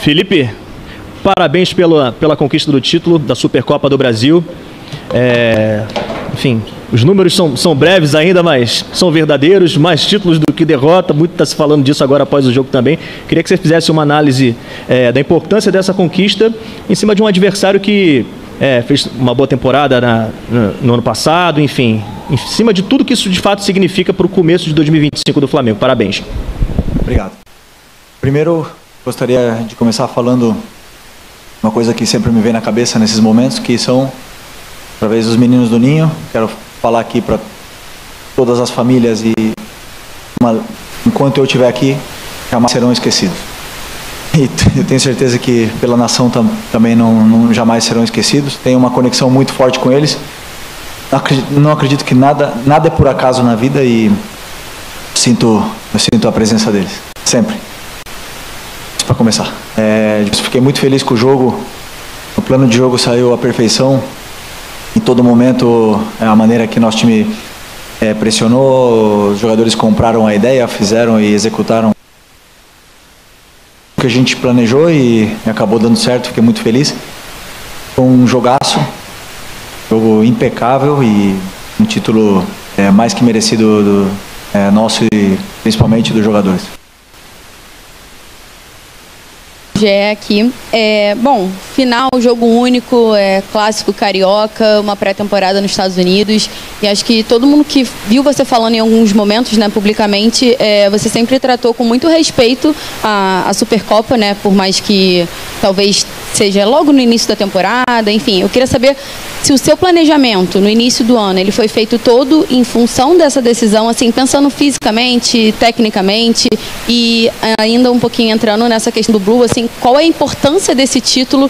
Felipe, parabéns pela conquista do título da Supercopa do Brasil. Enfim, os números são breves ainda, mas são verdadeiros. Mais títulos do que derrota. Muito está se falando disso agora após o jogo também. Queria que você fizesse uma análise da importância dessa conquista em cima de um adversário que fez uma boa temporada no ano passado. Enfim, em cima de tudo que isso de fato significa para o começo de 2025 do Flamengo. Parabéns. Obrigado. Primeiro, gostaria de começar falando uma coisa que sempre me vem na cabeça nesses momentos, que são, através dos meninos do Ninho, quero falar aqui para todas as famílias e enquanto eu estiver aqui, jamais serão esquecidos. E eu tenho certeza que pela nação também não jamais serão esquecidos. Tenho uma conexão muito forte com eles. Não acredito que nada é por acaso na vida e eu sinto a presença deles, sempre. Para começar, fiquei muito feliz com o jogo. O plano de jogo saiu à perfeição. Em todo momento, a maneira que nosso time pressionou, os jogadores compraram a ideia, fizeram e executaram o que a gente planejou e acabou dando certo. Fiquei muito feliz. Foi um jogaço, jogo impecável e um título mais que merecido nosso e principalmente dos jogadores. Aqui. Bom, final, jogo único, clássico carioca, uma pré-temporada nos Estados Unidos, e acho que todo mundo que viu você falando em alguns momentos, né, publicamente, você sempre tratou com muito respeito a Supercopa, né, por mais que talvez seja logo no início da temporada, enfim, eu queria saber se o seu planejamento no início do ano, ele foi feito todo em função dessa decisão, assim, pensando fisicamente, tecnicamente, e ainda um pouquinho entrando nessa questão do Blue, assim, qual é a importância desse título,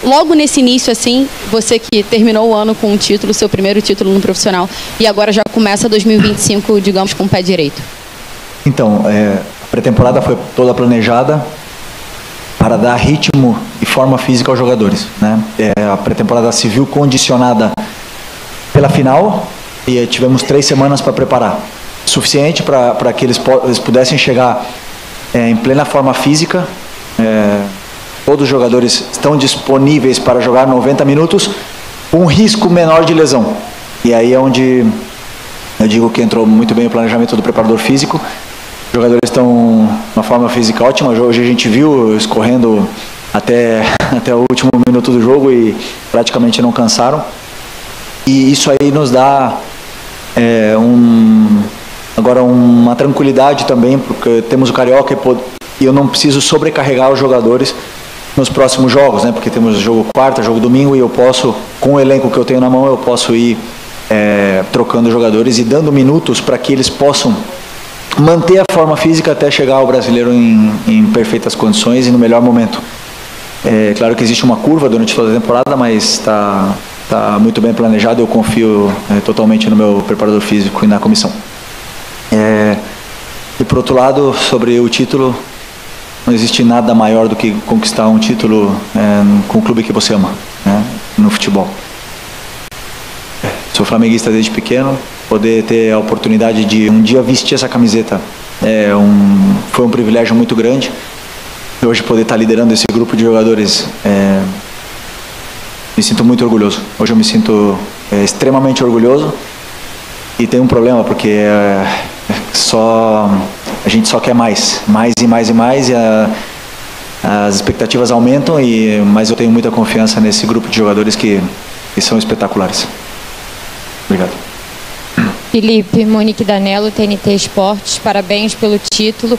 logo nesse início, assim, você que terminou o ano com um título, seu primeiro título no profissional, e agora já começa 2025, digamos, com o pé direito? Então, a pré-temporada foi toda planejada para dar ritmo e forma física aos jogadores, né? A pré-temporada se viu condicionada pela final e tivemos 3 semanas para preparar. Suficiente para que eles pudessem chegar em plena forma física. Todos os jogadores estão disponíveis para jogar 90 minutos com um risco menor de lesão. E aí é onde eu digo que entrou muito bem o planejamento do preparador físico. Os jogadores estão numa forma física ótima. Hoje a gente viu escorrendo até o último minuto do jogo e praticamente não cansaram. E isso aí nos dá agora uma tranquilidade também, porque temos o Carioca e eu não preciso sobrecarregar os jogadores nos próximos jogos, né? Porque temos jogo quarta, jogo domingo, e eu posso, com o elenco que eu tenho na mão, eu posso ir trocando jogadores e dando minutos para que eles possam manter a forma física até chegar ao brasileiro em perfeitas condições e no melhor momento. Claro que existe uma curva durante toda a temporada, mas está muito bem planejado. Eu confio totalmente no meu preparador físico e na comissão. E por outro lado, sobre o título, não existe nada maior do que conquistar um título com o clube que você ama, né, no futebol. Sou flamenguista desde pequeno. Poder ter a oportunidade de um dia vestir essa camiseta foi um privilégio muito grande. E hoje poder estar liderando esse grupo de jogadores, me sinto muito orgulhoso. Hoje eu me sinto extremamente orgulhoso. E tem um problema, porque a gente só quer mais e mais e mais, e as expectativas aumentam, mas eu tenho muita confiança nesse grupo de jogadores que são espetaculares. Obrigado. Felipe, Monique Danello, TNT Esportes, parabéns pelo título.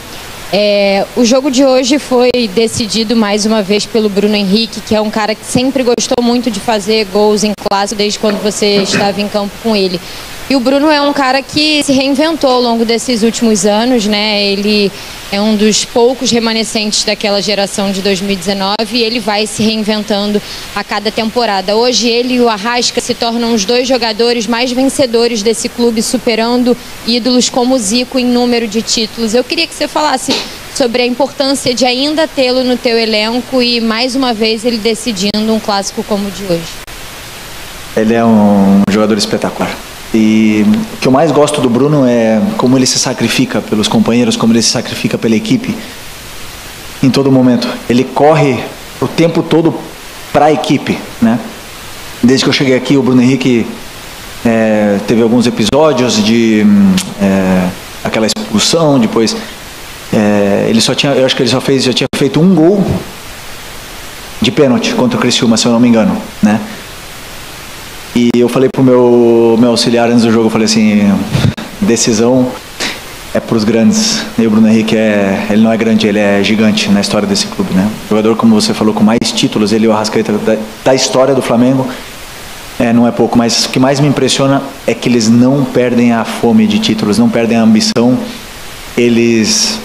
O jogo de hoje foi decidido mais uma vez pelo Bruno Henrique, que é um cara que sempre gostou muito de fazer gols em clássico desde quando você estava em campo com ele. E o Bruno é um cara que se reinventou ao longo desses últimos anos, né? Ele é um dos poucos remanescentes daquela geração de 2019 e ele vai se reinventando a cada temporada. Hoje ele e o Arrasca se tornam os 2 jogadores mais vencedores desse clube, superando ídolos como o Zico em número de títulos. Eu queria que você falasse sobre a importância de ainda tê-lo no teu elenco e mais uma vez ele decidindo um clássico como o de hoje. Ele é um jogador espetacular. E o que eu mais gosto do Bruno é como ele se sacrifica pelos companheiros, como ele se sacrifica pela equipe em todo momento. Ele corre o tempo todo para a equipe, né? Desde que eu cheguei aqui, o Bruno Henrique teve alguns episódios de aquela expulsão, depois ele só tinha, eu acho que ele já tinha feito um gol de pênalti contra o Criciúma, se eu não me engano, né? E eu falei pro meu auxiliar antes do jogo, eu falei assim, decisão é para os grandes. E o Bruno Henrique ele não é grande, ele é gigante na história desse clube, né? Jogador, como você falou, com mais títulos, ele e o Arrascaeta da história do Flamengo, não é pouco, mas o que mais me impressiona é que eles não perdem a fome de títulos, não perdem a ambição, eles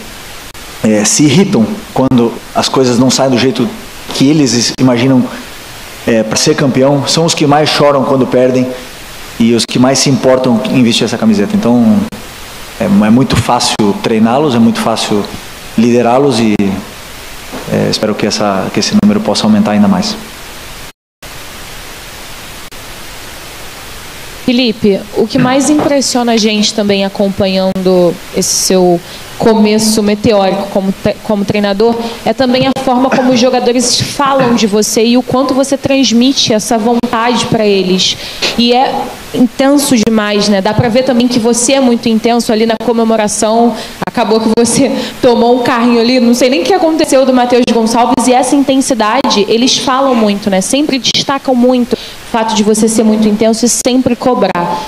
se irritam quando as coisas não saem do jeito que eles imaginam para ser campeão, são os que mais choram quando perdem e os que mais se importam em vestir essa camiseta. Então é muito fácil treiná-los, é muito fácil liderá-los e espero que esse número possa aumentar ainda mais. Felipe, o que mais impressiona a gente também acompanhando esse seu começo meteórico como treinador é também a forma como os jogadores falam de você e o quanto você transmite essa vontade para eles. E é intenso demais, né? Dá para ver também que você é muito intenso ali na comemoração. Acabou que você tomou um carrinho ali, não sei nem o que aconteceu do Matheus Gonçalves, e essa intensidade, eles falam muito, né? Sempre destacam muito o fato de você ser muito intenso e sempre cobrar.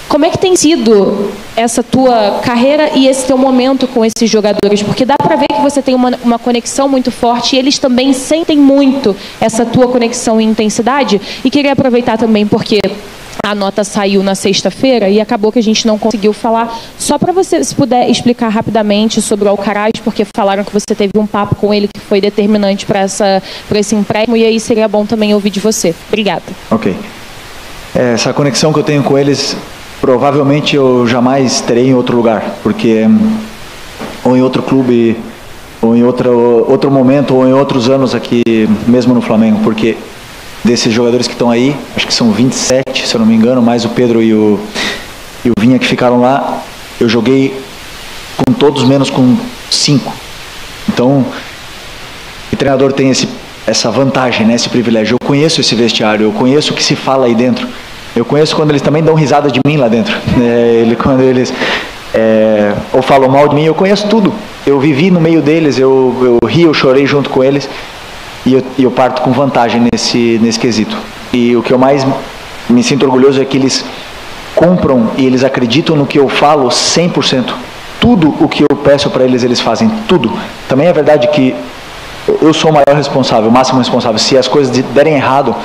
Como é que tem sido essa tua carreira e esse teu momento com esses jogadores? Porque dá para ver que você tem uma conexão muito forte e eles também sentem muito essa tua conexão e intensidade. E queria aproveitar também porque a nota saiu na sexta-feira e acabou que a gente não conseguiu falar. Só para você, se puder explicar rapidamente sobre o Alcaraz, porque falaram que você teve um papo com ele que foi determinante para esse empréstimo, e aí seria bom também ouvir de você. Obrigada. Ok. Essa conexão que eu tenho com eles, provavelmente eu jamais terei em outro lugar, porque ou em outro clube, ou em outro momento, ou em outros anos aqui, mesmo no Flamengo, porque desses jogadores que estão aí, acho que são 27, se eu não me engano, mais o Pedro e o Vinha que ficaram lá, eu joguei com todos menos com 5. Então, o treinador tem essa vantagem, né, esse privilégio. Eu conheço esse vestiário, eu conheço o que se fala aí dentro. Eu conheço quando eles também dão risada de mim lá dentro. Quando eles ou falam mal de mim, eu conheço tudo. Eu vivi no meio deles, eu ri, eu chorei junto com eles. E eu parto com vantagem nesse quesito. E o que eu mais me sinto orgulhoso é que eles compram e eles acreditam no que eu falo 100%. Tudo o que eu peço para eles, eles fazem. Tudo. Também é verdade que eu sou o maior responsável, o máximo responsável. Se as coisas derem errado,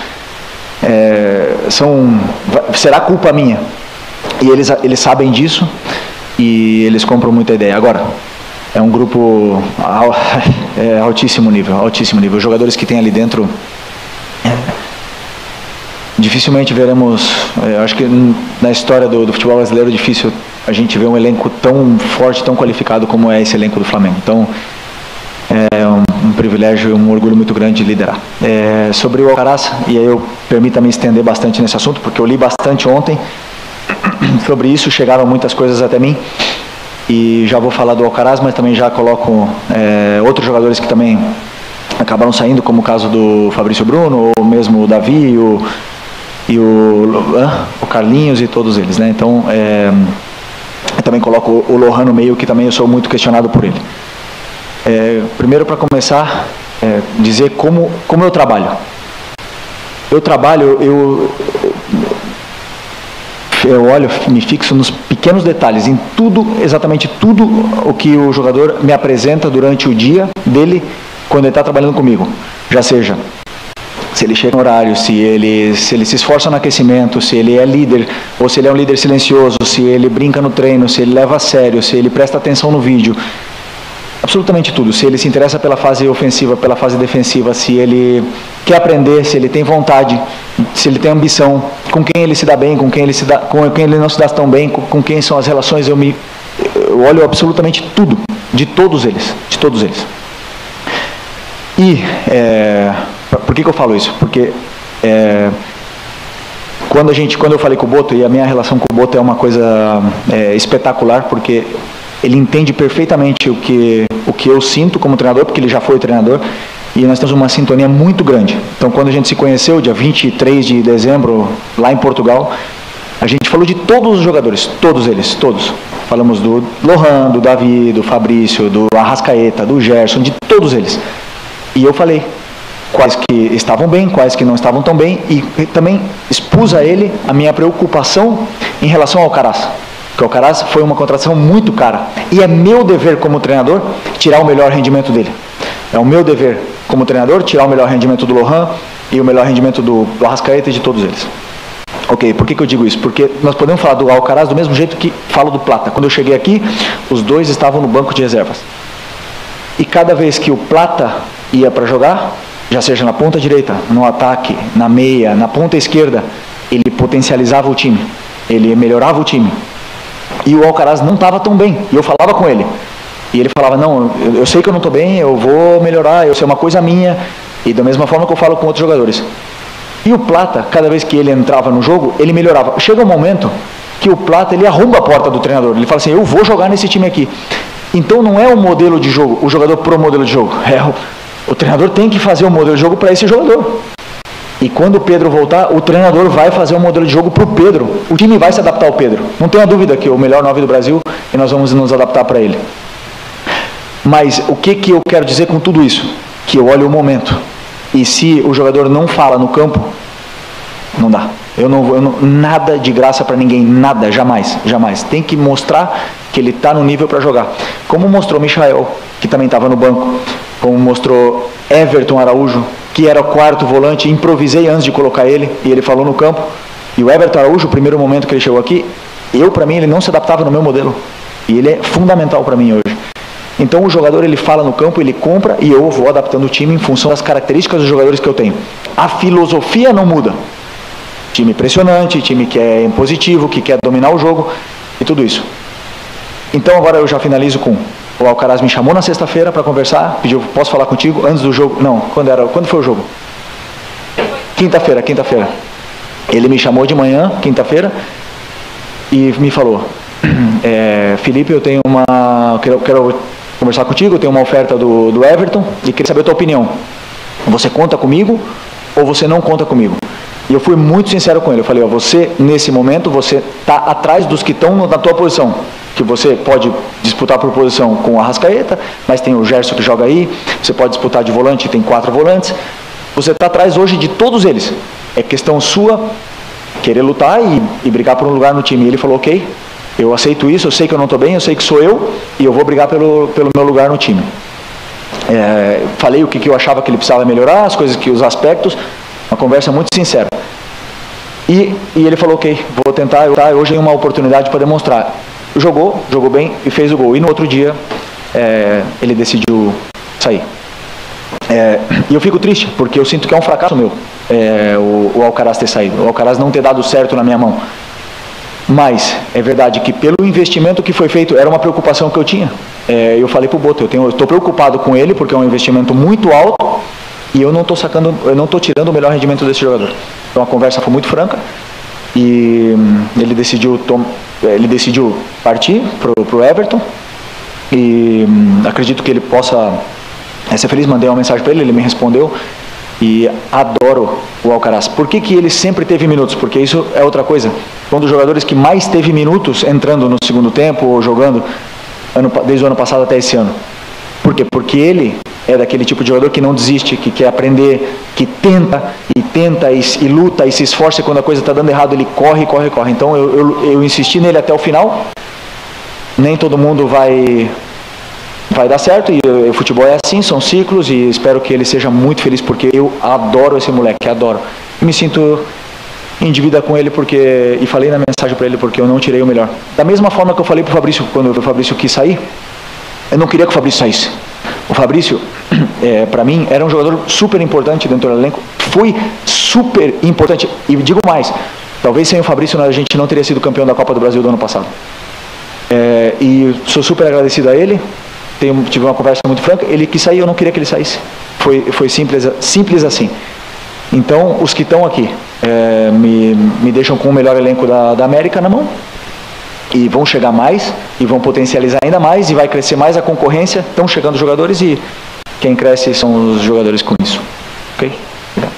será culpa minha. E eles sabem disso e eles compram muita ideia. Agora, é um grupo altíssimo nível. Os jogadores que tem ali dentro, dificilmente veremos, acho que na história do futebol brasileiro é difícil a gente ver um elenco tão forte, tão qualificado como é esse elenco do Flamengo. Então, é um privilégio e um orgulho muito grande de liderar. Sobre o Alcaraz, e aí eu permita-me estender bastante nesse assunto, porque eu li bastante ontem sobre isso, chegaram muitas coisas até mim. E já vou falar do Alcaraz, mas também já coloco outros jogadores que também acabaram saindo, como o caso do Fabrício Bruno, ou mesmo o Davi, o Carlinhos e todos eles, né? Então, eu também coloco o Lohan no meio, que também eu sou muito questionado por ele. Primeiro, para começar, dizer como eu trabalho. Eu olho, me fixo nos pequenos detalhes, em tudo, exatamente tudo o que o jogador me apresenta durante o dia dele, quando ele está trabalhando comigo. Já seja, se ele chega no horário, se ele se esforça no aquecimento, se ele é líder, ou se ele é um líder silencioso, se ele brinca no treino, se ele leva a sério, se ele presta atenção no vídeo. Absolutamente tudo. Se ele se interessa pela fase ofensiva, pela fase defensiva, se ele quer aprender, se ele tem vontade, se ele tem ambição, com quem ele se dá bem, com quem ele não se dá tão bem, com quem são as relações, eu olho absolutamente tudo, de todos eles. E por que eu falo isso? Porque Quando eu falei com o Boto, e a minha relação com o Boto é uma coisa espetacular, porque ele entende perfeitamente o que eu sinto como treinador, porque ele já foi treinador, e nós temos uma sintonia muito grande. Então, quando a gente se conheceu, dia 23 de dezembro, lá em Portugal, a gente falou de todos os jogadores, todos eles, todos. Falamos do Lohan, do Davi, do Fabrício, do Arrascaeta, do Gerson, de todos eles. E eu falei quais que estavam bem, quais que não estavam tão bem, e também expus a ele a minha preocupação em relação ao Alcaraz. Porque o Alcaraz foi uma contratação muito cara. E é meu dever como treinador tirar o melhor rendimento dele. É o meu dever como treinador tirar o melhor rendimento do Lohan e o melhor rendimento do Arrascaeta e de todos eles. Ok, por que eu digo isso? Porque nós podemos falar do Alcaraz do mesmo jeito que falo do Plata. Quando eu cheguei aqui, os dois estavam no banco de reservas. E cada vez que o Plata ia para jogar, já seja na ponta direita, no ataque, na meia, na ponta esquerda, ele potencializava o time, ele melhorava o time. E o Alcaraz não estava tão bem, e eu falava com ele. E ele falava, não, eu sei que eu não estou bem, eu vou melhorar, isso é uma coisa minha. E da mesma forma que eu falo com outros jogadores. E o Plata, cada vez que ele entrava no jogo, ele melhorava. Chega um momento que o Plata, ele arromba a porta do treinador. Ele fala assim, eu vou jogar nesse time aqui. Então não é o modelo de jogo, o jogador pro modelo de jogo. O treinador tem que fazer o modelo de jogo para esse jogador. E quando o Pedro voltar, o treinador vai fazer um modelo de jogo para o Pedro. O time vai se adaptar ao Pedro. Não tenha dúvida que é o melhor 9 do Brasil e nós vamos nos adaptar para ele. Mas o que eu quero dizer com tudo isso? Que eu olho o momento. E se o jogador não fala no campo, não dá. Nada de graça para ninguém, nada, jamais, jamais. Tem que mostrar que ele está no nível para jogar. Como mostrou Michael, que também estava no banco. Como mostrou Everton Araújo, que era o quarto volante, improvisei antes de colocar ele, e ele falou no campo. E o Everton Araújo, o primeiro momento que ele chegou aqui, para mim, ele não se adaptava no meu modelo. E ele é fundamental para mim hoje. Então o jogador, ele fala no campo, ele compra, e eu vou adaptando o time em função das características dos jogadores que eu tenho. A filosofia não muda. Time pressionante, time que é impositivo, que quer dominar o jogo, e tudo isso. Então agora eu já finalizo com... O Alcaraz me chamou na sexta-feira para conversar, pediu, posso falar contigo antes do jogo? Não, quando foi o jogo? Quinta-feira. Ele me chamou de manhã, quinta-feira, e me falou, Felipe, eu tenho quero conversar contigo, eu tenho uma oferta do Everton, e queria saber a tua opinião. Você conta comigo ou você não conta comigo? E eu fui muito sincero com ele, eu falei, você, nesse momento, você está atrás dos que estão na tua posição. Que você pode disputar por posição com o Arrascaeta, mas tem o Gerson que joga aí, você pode disputar de volante, tem 4 volantes. Você está atrás hoje de todos eles. É questão sua querer lutar e brigar por um lugar no time. E ele falou, ok, eu aceito isso, eu sei que eu não estou bem, eu sei que sou eu, e eu vou brigar pelo meu lugar no time. Falei o que eu achava que ele precisava melhorar, os aspectos, uma conversa muito sincera. E ele falou, ok, vou tentar, hoje tem uma oportunidade para demonstrar. Jogou bem e fez o gol. E no outro dia, ele decidiu sair. E eu fico triste, porque eu sinto que é um fracasso meu, o Alcaraz ter saído, o Alcaraz não ter dado certo na minha mão. Mas é verdade que pelo investimento que foi feito, era uma preocupação que eu tinha. Eu falei para o Boto, eu estou preocupado com ele, porque é um investimento muito alto, e eu não estou tirando o melhor rendimento desse jogador. Então a conversa foi muito franca, e ele decidiu partir para o Everton, e acredito que ele possa ser feliz. Mandei uma mensagem para ele me respondeu, e adoro o Alcaraz. Por que ele sempre teve minutos? Porque isso é outra coisa. Um dos jogadores que mais teve minutos entrando no segundo tempo ou jogando desde o ano passado até esse ano. Por quê? Porque ele é daquele tipo de jogador que não desiste, que quer aprender, que tenta e luta e se esforça, e quando a coisa está dando errado ele corre. Então eu insisti nele até o final. Nem todo mundo vai dar certo, e o futebol é assim, são ciclos, e espero que ele seja muito feliz, porque eu adoro esse moleque, adoro. E me sinto em dívida com ele, e falei na mensagem para ele porque eu não tirei o melhor. Da mesma forma que eu falei para o Fabrício, quando o Fabrício quis sair, eu não queria que o Fabrício saísse. O Fabrício, para mim, era um jogador super importante dentro do elenco, foi super importante, e digo mais, talvez sem o Fabrício a gente não teria sido campeão da Copa do Brasil do ano passado. E sou super agradecido a ele, tive uma conversa muito franca, ele quis sair, eu não queria que ele saísse, foi simples assim. Então, os que estão aqui me deixam com o melhor elenco da América na mão. E vão chegar mais, e vão potencializar ainda mais, e vai crescer mais a concorrência. Estão chegando jogadores e quem cresce são os jogadores com isso. Ok? Obrigado.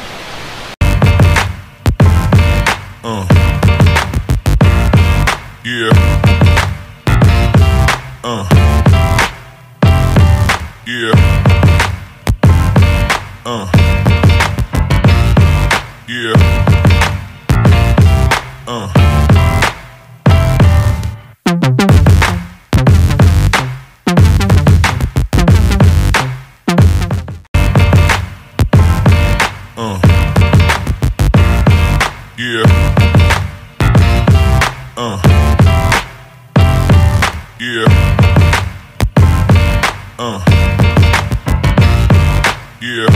Yeah. Yeah. Yeah. Yeah. Yeah. Yeah.